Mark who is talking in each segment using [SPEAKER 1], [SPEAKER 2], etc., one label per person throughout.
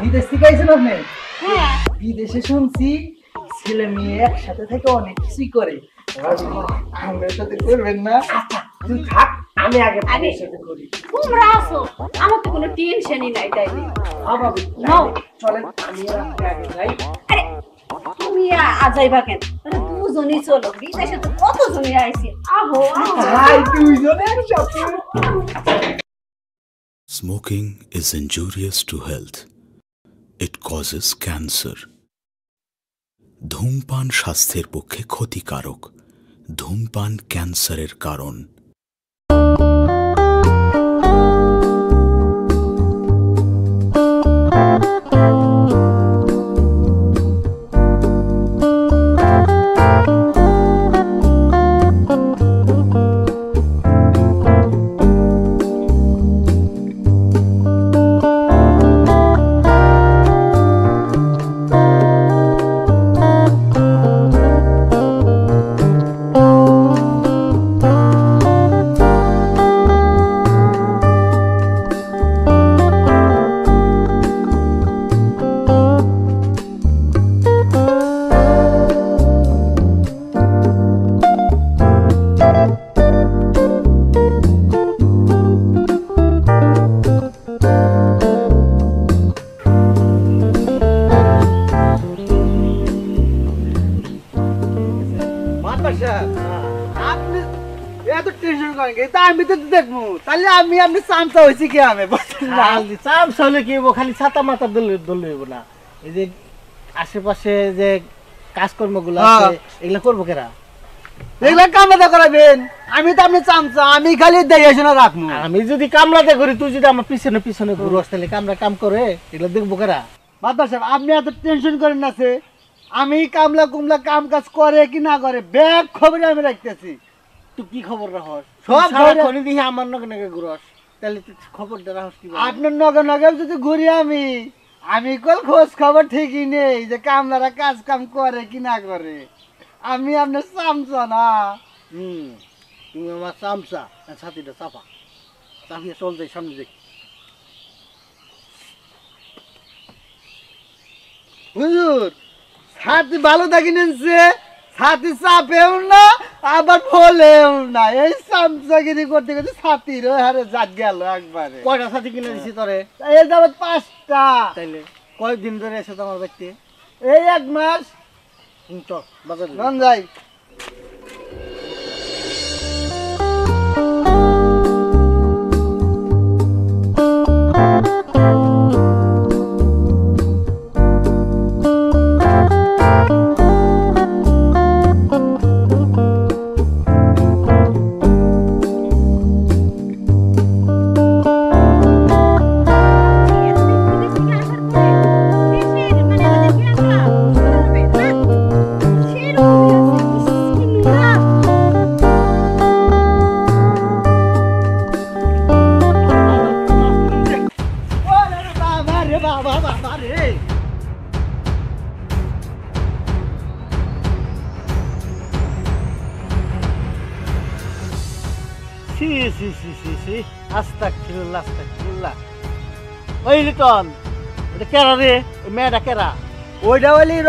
[SPEAKER 1] বিদেশ থেকে আইছেন আপনি? হ্যাঁ, বিদেশে শুনছি ছেলে মেয়ে একসাথে থেকে অনেক কিছুই করে। আমার সাথে করবেন না? তুই থাক, আমি আগে আপনার সাথে করি।
[SPEAKER 2] তোমরা আসো, আমার তো কোনো টেনশনই নাই তাইলে।
[SPEAKER 1] চলেন আমি আগে যাই।
[SPEAKER 2] আরে তুমি যাইবা কেন? দুজনই চলো, বিদেশে তো কতজনই আইছে। আহো
[SPEAKER 1] দুইজনে একসাথে।
[SPEAKER 3] Smoking is injurious to health. It causes cancer. ধূমপান স্বাস্থ্যের পক্ষে ক্ষতিকারক। ধূমপান ক্যান্সারের কারণ।
[SPEAKER 1] আমি তো দেখবো তাহলে আমি আপনি চামচা হয়েছি কি? আমি চামচা হলে কি খালি ছাতা মাথা দলব না? এই যে আশেপাশে যে কাজকর্ম গুলো আছে এগুলা করবো কেরা? এগুলা কামলাতে করাবেন। আমি তো আপনি চামচা, আমি খালি দেখে না রাখবো। আমি যদি কামলাতে করি, তুই যদি আমার পিছনে পিছনে ঘুরোস তাহলে কামলা কাম করে এগুলো দেখবো কেরা? মাদা সাহেব, আপনি এত টেনশন করেন না। আমি কামলা কুমলা কাম কাজ করে কি না করে ব্যাগ খবরে আমি রাখতেছি। তুই কি খবর রাখস? সব খবর দিয়ে আমার নগে নগে ঘুরস, তাহলে তুই খবরটা রাখস কি? আপনার নগে নগে যদি ঘুরি আমি কল খোঁজ খবর ঠিকই নেই যে কামলারা কাজ কাম করে কি না করে। আমি আপনার চামচা না। তুমি আমার চামচা। ছাতিটা চাপা চাপিয়ে চল যাই সামনে দেখি। হুজুর, ছাতি ভালো থাকি নিচ্ছে, ছাতি চাপেও না আবার ফলেও না। এই চামচাগিরি করতে করতে ছাতির হারে জাগ গেল একবারে। কয়টা ছাতি কিনে দিছি তোরে? এই যাবত 5টা। তাইলে কয়দিন ধরে এসে তোমার বাড়িতে? এই 1 মাস। চল বাজার যাই।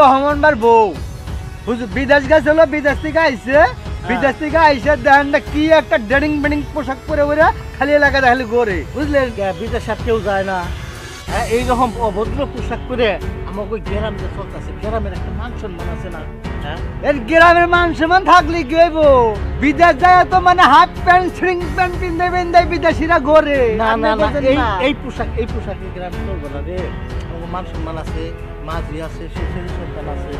[SPEAKER 1] রহমান বার বউ বিদেশ গেছিল, বিদেশ থেকে আইসে। বিদেশ থেকে আইসে দেখেন না কি একটা ডেডিং বেডিং পোশাক পরে পরে খালি এলাকা দেখালি ঘরে, বুঝলেন? বিদেশ আর কেউ যায় না। এইরকম অভদ্র পোশাক পরে আমাকে গ্রামে চলতেছে। গ্রামের একটা মান সম্মান আছে না? গ্রামের মান সম্মান থাকলে কি হইব? বিদেশ যায় তো মানে হাফ প্যান্ট স্ট্রিং প্যান্ট পিনতে পিনতে বিদেশিরা ঘরে। না না না, এই পোশাক গ্রামে চলবে না রে। মান সম্মান আছে, মাঝি আছে, শ্বশুর সন্তান আছে।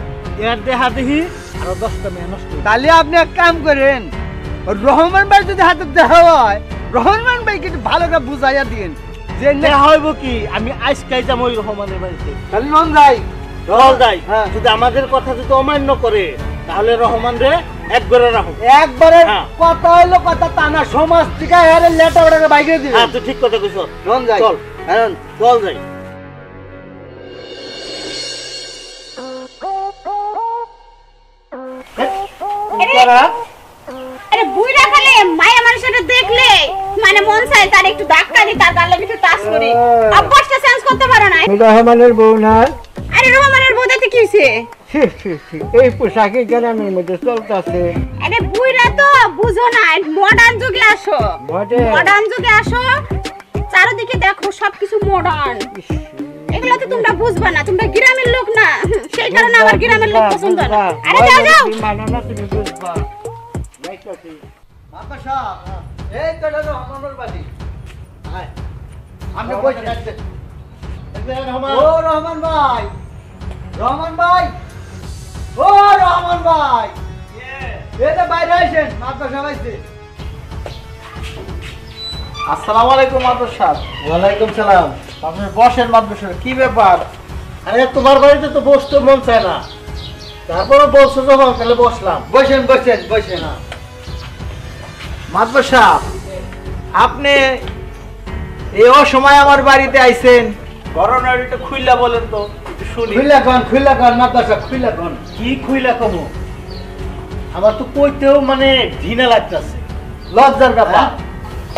[SPEAKER 1] এর দেহা দেখি আরো 10টা মেয়ে নষ্ট। তাহলে আপনি এক কাম করেন, রহমান ভাই যদি হাতে দেখা হয়, রহমান ভাই কিন্তু ভালো করে বুঝাইয়া দিন যে দেখা হইব কি আমি আজকাই যাবো ওই রহমানের বাড়িতে। তাহলে নন যাই, চল যাই। যদি আমাদের কথা যদি অমান্য করে তাহলে রহমান রে একবারে রাখো। একবারে কথা হইলো কথা, তা না সমাজ থেকে আরে লেটা ওটাকে বাইরে দিবে। হ্যাঁ, তুই ঠিক কথা কইছ। নন যাই, চল। হ্যাঁ চল যাই।
[SPEAKER 2] আরে বুইড়া খালে মায়া মানুষটা দেখলে মানে মন চায় তার একটু ধাক্কা দি তার গালে একটু টাচ করি অভ্যাসটা চেঞ্জ করতে পারো না
[SPEAKER 1] রহমানের বউ না
[SPEAKER 2] আরে রহমানের বউদাতে কি হইছে
[SPEAKER 1] এই পোশাকে গ্রামের মধ্যে চলতেছে
[SPEAKER 2] আরে বুইরা তো বুঝো না মডার্ন যুগে আসো মডার্ন যুগে আসো চারিদিকে দেখো সবকিছু মডার্ন এগুলো তো তোমরা বুঝবা না তোমরা গ্রামের লোক না সেই কারণে আমার গ্রামের লোক পছন্দ না আরে যাও যাও
[SPEAKER 1] মানো না তুমি বুঝবা নাইকাতি বাবা সাহেব এই তো রহমানের বাড়ি আয় আপনি কই যাচ্ছেন ও রহমান ভাই রহমান ভাই ও রহমান ভাই এই তো বাইরে আইছেন মাত্র সবাইছে
[SPEAKER 4] আসসালামু আলাইকুম মাদুর সাহেব।
[SPEAKER 1] ওয়ালাইকুম সালাম
[SPEAKER 4] আপনি বসেন মাদুর সাহেব, কি ব্যাপার?
[SPEAKER 1] আরে তোমার বাড়িতে তো বসতে মন চায় না তারপরে বলছো যখন তাহলে বসলাম বসেন বসেন বসেন
[SPEAKER 4] মাদুর সাহেব, আপনি এই অসময় আমার বাড়িতে আইছেন, ঘটনাটা একটু খুইলা বলেন তো, একটু শুনি।
[SPEAKER 1] খুইলা কন মাদ্রাসা খুইলা কন
[SPEAKER 4] কি খুইলা কমু? আমার তো কইতেও মানে ঘৃণা লাগতেছে,
[SPEAKER 1] লজ্জার ব্যাপার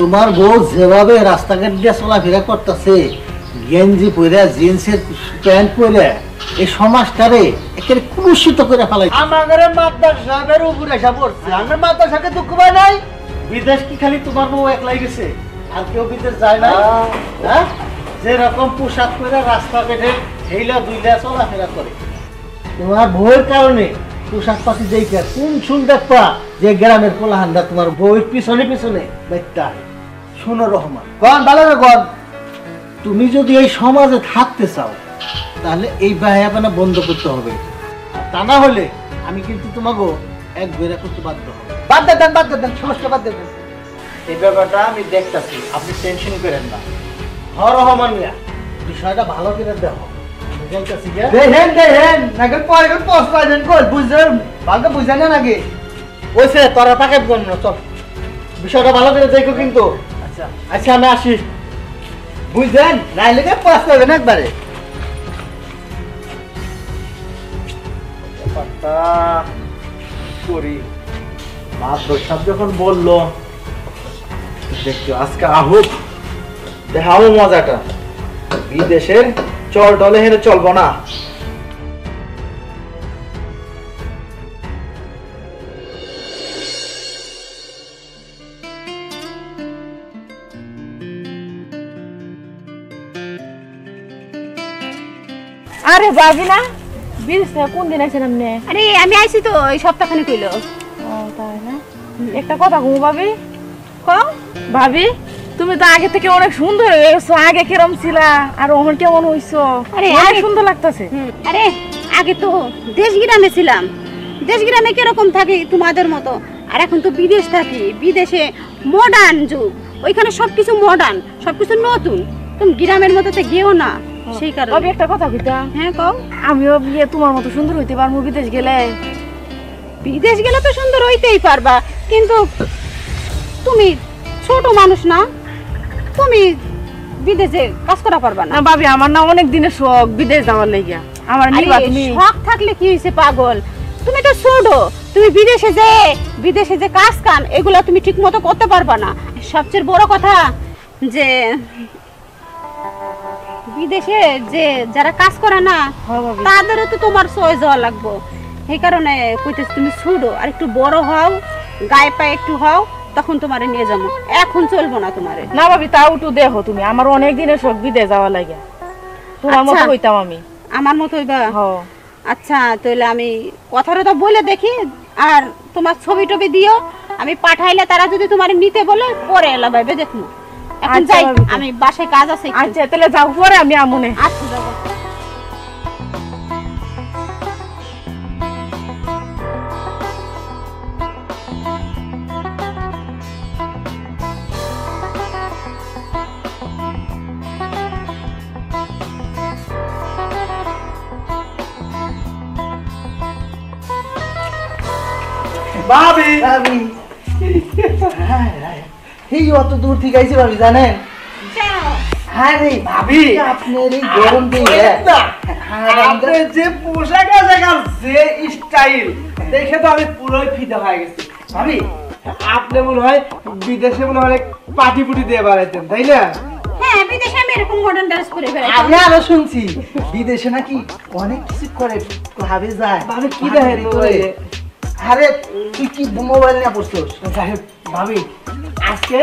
[SPEAKER 5] তোমার বউ যেভাবে রাস্তাঘাট দিয়ে চলাফেরা করতেছে, গেঞ্জি পরে জিন্সের প্যান্ট পরে, এই সমাজটারে একেবারে কুলুষিত করে ফেলাই।
[SPEAKER 1] আমাদের মাদ্রাসা সাহেবের উপরে এসে পড়ছে আমার মাদ্রাসাকে দুঃখ পায় নাই
[SPEAKER 5] বিদেশ কি খালি তোমার বউ একলাই গেছে, আর কেউ বিদেশ যায় না? হ্যাঁ, যেরকম পোশাক পরে রাস্তাঘাটে হেইলা দুইলা চলাফেরা করে, তোমার বউয়ের কারণে পোশাক পাতি দেখে কোন শুন দেখবা যে গ্রামের কোলাহান্ডা তোমার বউয়ের পিছনে পিছনে বাইতা। শোনো রহমান,
[SPEAKER 1] কন ভালো করে কন
[SPEAKER 5] তুমি যদি এই সমাজে থাকতে চাও তাহলে এই বাহায়াপানা বন্ধ করতে হবে, তা না হলে আমি কিন্তু তোমাকে এক বেড়া করতে বাধ্য হব।
[SPEAKER 1] বাদ দেন সমস্যা বাদ দেন
[SPEAKER 4] এই ব্যাপারটা আমি দেখতাছি, আপনি টেনশন করেন না।
[SPEAKER 5] রহমান মিয়া, বিষয়টা ভালো করে দেখো, আমি যাইতাছি গিয়া।
[SPEAKER 1] দেখেন নাকি পরে পোস্ট পাইছেন কই বুঝছেন ভালো বুঝেন না নাকি
[SPEAKER 5] ওইসে তোরা তাকে বল না, চল বিষয়টা ভালো করে দেখো কিন্তু।
[SPEAKER 1] আচ্ছা
[SPEAKER 5] আচ্ছা আমি আসি।
[SPEAKER 1] বুঝছেন নাইলে পোস্ট পাবেন একবারে
[SPEAKER 4] ব্যাপারটা করি। মাদুর সাহেব যখন বললো, দেখছো আজকে আহুক দেখাবো মজাটা, বিদেশের চল টলে হেরে চলবো না।
[SPEAKER 6] আরে ভাবি না বিদেশে কোন দিন আছেন আপনি?
[SPEAKER 2] আরে আমি আইছি তো এই সপ্তাহখানি কইলো
[SPEAKER 6] ও তাই না, একটা কথা ঘুমো ভাবি।
[SPEAKER 2] কও
[SPEAKER 6] ভাবি তুমি তো আগে থেকে অনেক সুন্দর হয়ে গেছো, আগে কিরম ছিলা আর এখন কেমন হইছো?
[SPEAKER 2] আরে
[SPEAKER 6] অনেক সুন্দর লাগতেছে।
[SPEAKER 2] আরে আগে তো দেশ গ্রামে ছিলাম, দেশ গ্রামে কিরকম থাকি তোমাদের মতো, আর এখন তো বিদেশ থাকি, বিদেশে মডার্ন যুগ, ওইখানে সবকিছু মডার্ন সবকিছু নতুন, তুমি গ্রামের মতো তো গেও না, সেই
[SPEAKER 6] তবে
[SPEAKER 2] কারণে।
[SPEAKER 6] একটা কথা কইতা,
[SPEAKER 2] হ্যাঁ কও।
[SPEAKER 6] আমিও বিয়ে তোমার মতো সুন্দর হইতে পারবো বিদেশ গেলে।
[SPEAKER 2] বিদেশ গেলে তো সুন্দর হইতেই পারবা, কিন্তু তুমি ছোট মানুষ না, তুমি বিদেশে কাজ করা পারবা না।
[SPEAKER 6] না ভাবি, আমার না অনেক দিনের শখ বিদেশ যাওয়ার লাগিয়া। আমার নিবা
[SPEAKER 2] আরে
[SPEAKER 6] তুমি?
[SPEAKER 2] শখ থাকলে কি হইছে পাগল, তুমি তো ছোট, তুমি বিদেশে যে কাজ কাম এগুলা তুমি ঠিক মতো করতে পারবা না। সবচেয়ে বড় কথা যে বিদেশে যে যারা কাজ করে না
[SPEAKER 6] হ্যাঁ ভাবি।
[SPEAKER 2] তাদেরও তো তোমার সহজ হওয়া লাগবো, এই কারণে কইতেছি তুমি ছোট, আর একটু বড় হও, গায়ে পায়ে একটু হও, তখন তোমারে নিয়ে যাবো, এখন চলবো না তোমারে।
[SPEAKER 6] না ভাবি, তাও একটু দেখো তুমি, আমার অনেক দিনের শখ বিদেশ যাওয়ার লাগিয়া। তোমার মতো
[SPEAKER 2] আচ্ছা।
[SPEAKER 6] হইতাম আমি।
[SPEAKER 2] আমার মতো হইবা?
[SPEAKER 6] হ্যাঁ।
[SPEAKER 2] আচ্ছা তাহলে আমি কথাটা তো বলে দেখি, আর তোমার ছবি টবি দিও, আমি পাঠাইলে তারা যদি তোমার নিতে বলে পরে এলা ভাইবে দেখবো। এখন
[SPEAKER 6] আচ্ছা
[SPEAKER 2] যাই,
[SPEAKER 6] ভাবি।
[SPEAKER 2] আমি বাসায় কাজ আছে একটু।
[SPEAKER 6] আচ্ছা তাহলে যাও, পরে আমি আমনে।
[SPEAKER 2] আচ্ছা যাবো।
[SPEAKER 4] ভাবি
[SPEAKER 5] এই অত দূর থেকে আইছি ভাবি, জানেন? হ্যাঁ রে
[SPEAKER 4] ভাবি,
[SPEAKER 5] আপনার এই গরম দিয়ে
[SPEAKER 4] আপনি যে পোশাক আছে যে স্টাইল দেখে তো আমি পুরোই ফিদা হয়ে গেছি। ভাবি, আপনি মনে হয় বিদেশে মনে হয় পাটি পুটি দিয়ে বেড়াইতেন, তাই না?
[SPEAKER 2] হ্যাঁ বিদেশে আমি এরকম মডার্ন ড্রেস পরে বেড়াই।
[SPEAKER 5] আমি আরো শুনছি বিদেশে নাকি অনেক কিছু করে, ক্লাবে যায়।
[SPEAKER 1] ভাবি কি দেখে রে
[SPEAKER 5] করে? আরে তুই কি মোবাইল নিয়ে পড়ছস?
[SPEAKER 1] সাহেব ভাবি আজকে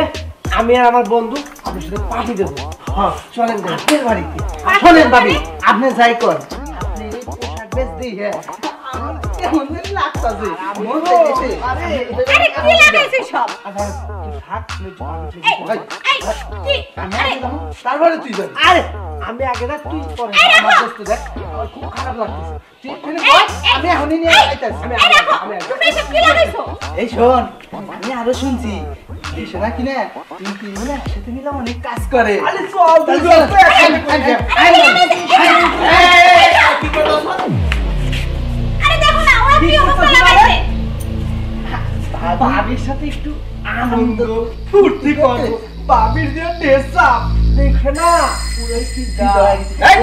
[SPEAKER 1] আমি আর আমার বন্ধু আপনার সাথে পার্টি দেবো।
[SPEAKER 5] হ্যাঁ
[SPEAKER 1] চলেন যাই।
[SPEAKER 5] আপনার বাড়িতে শোনেন ভাবি, আপনি যাই কর, আপনি এই পোশাক বেচ দিই। হ্যাঁ আমার কেমন জানি লাগতাছে, মন চাইতেছে।
[SPEAKER 2] আরে কি লাগাইছিস সব?
[SPEAKER 1] থাক তুমি একটু ভাবি
[SPEAKER 2] এই কি?
[SPEAKER 5] আমি
[SPEAKER 2] আরে
[SPEAKER 5] আগে যাবো, তারপরে তুই যাবি।
[SPEAKER 1] আরে আমি আগে দেখ তুই পরে
[SPEAKER 2] এই
[SPEAKER 1] আমার
[SPEAKER 2] রাখো।
[SPEAKER 1] দোস্ত দেখ আমার খুব খারাপ লাগতেছে তুই এখানে
[SPEAKER 2] এই,
[SPEAKER 1] বস,
[SPEAKER 2] এই,
[SPEAKER 1] আমি এখনই নিয়ে আইতাছি আমি
[SPEAKER 2] এই দেখো,
[SPEAKER 1] আমি
[SPEAKER 2] তুমি এসব কি লাগাইছো?
[SPEAKER 5] এই শোন, আমি আরো শুনছি দেশে নাকি না তিন তিন জন একসাথে মিলে অনেক কাজ করে।
[SPEAKER 1] আরে চল তুই
[SPEAKER 5] চল,
[SPEAKER 1] দোস্ত
[SPEAKER 2] আরে দেখো না ওরা কি অবস্থা লাগাইছে।
[SPEAKER 5] ভাবির সাথে একটু আনন্দ
[SPEAKER 1] ফুর্তি করো বাবির যে ডেসাপ দেখে না পুরো কি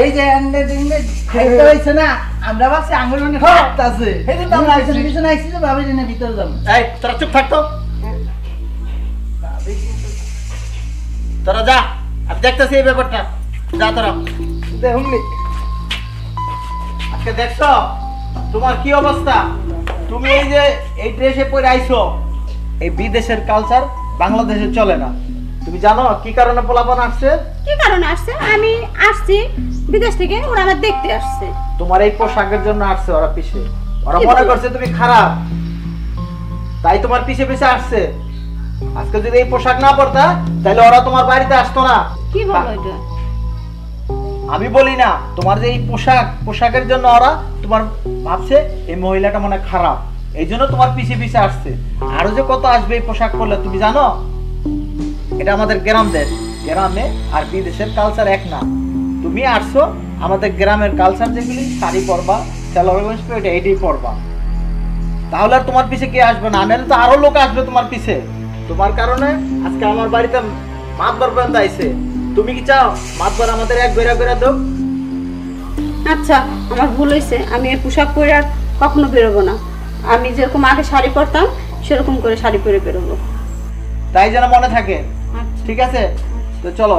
[SPEAKER 5] এই যে আন্ডে দিনে খাইতে হইছে না, আমরা ভাবছি আঙ্গুল মানে ফাটতাছে।
[SPEAKER 1] এই যে তো আমরা আইছি।
[SPEAKER 5] পিছনে আইছি যে ভাবি জেনে ভিতরে যাব।
[SPEAKER 4] এই তোরা চুপ থাকতো, তোরা যা, আমি দেখতেছি এই ব্যাপারটা। যা তোরা।
[SPEAKER 1] দেখুন
[SPEAKER 4] আজকে দেখছো তোমার কি অবস্থা? তুমি এই যে এই ড্রেসে পরে আইছো, এই বিদেশের কালচার বাংলাদেশে চলে না। তুমি জানো কি কারণে পোলাপান আসছে?
[SPEAKER 2] কি কারণে আসছে? আমি আসছি বিদেশ থেকে, ওরা আমার দেখতে আসছে।
[SPEAKER 4] তোমার এই পোশাকের জন্য আসছে ওরা পিছে। ওরা
[SPEAKER 2] কি
[SPEAKER 4] মনে
[SPEAKER 2] বলো?
[SPEAKER 4] করছে তুমি খারাপ, তাই তোমার পিছে পিছে আসছে। আজকে যদি এই পোশাক না পরতা তাহলে ওরা তোমার বাড়িতে আসতো না।
[SPEAKER 2] কি বলো এটা?
[SPEAKER 4] আমি বলি না, তোমার যে এই পোশাকের জন্য ওরা তোমার ভাবছে এই মহিলাটা মনে হয় খারাপ, এই জন্য তোমার পিছে পিছে আসছে। আরো যে কত আসবে এই পোশাক পরলে তুমি জানো? এটা আমাদের গ্রাম দেশ, গ্রামে আর বিদেশের কালচার এক না। তুমি আসছো আমাদের গ্রামের কালচার যেগুলি শাড়ি পরবা, সালোয়ার কামিজ পরবা, এইটাই পরবা। তাহলে আর তোমার পিছে কে আসবে না? নাহলে তো আরো লোক আসবে তোমার পিছে। তোমার কারণে আজকে আমার বাড়িতে মাতবার পর্যন্ত আইছে। তুমি কি চাও মাতবার আমাদের এক বেড়া বেড়া দাও?
[SPEAKER 2] আচ্ছা আমার ভুল হয়েছে, আমি এই পোশাক পরে আর কখনো বেরোবো না। আমি যেরকম আগে শাড়ি পরতাম সেরকম করে শাড়ি পরে বেরোবো।
[SPEAKER 4] তাই যেন মনে থাকে।
[SPEAKER 2] আচ্ছা
[SPEAKER 4] ঠিক আছে, তো চলো।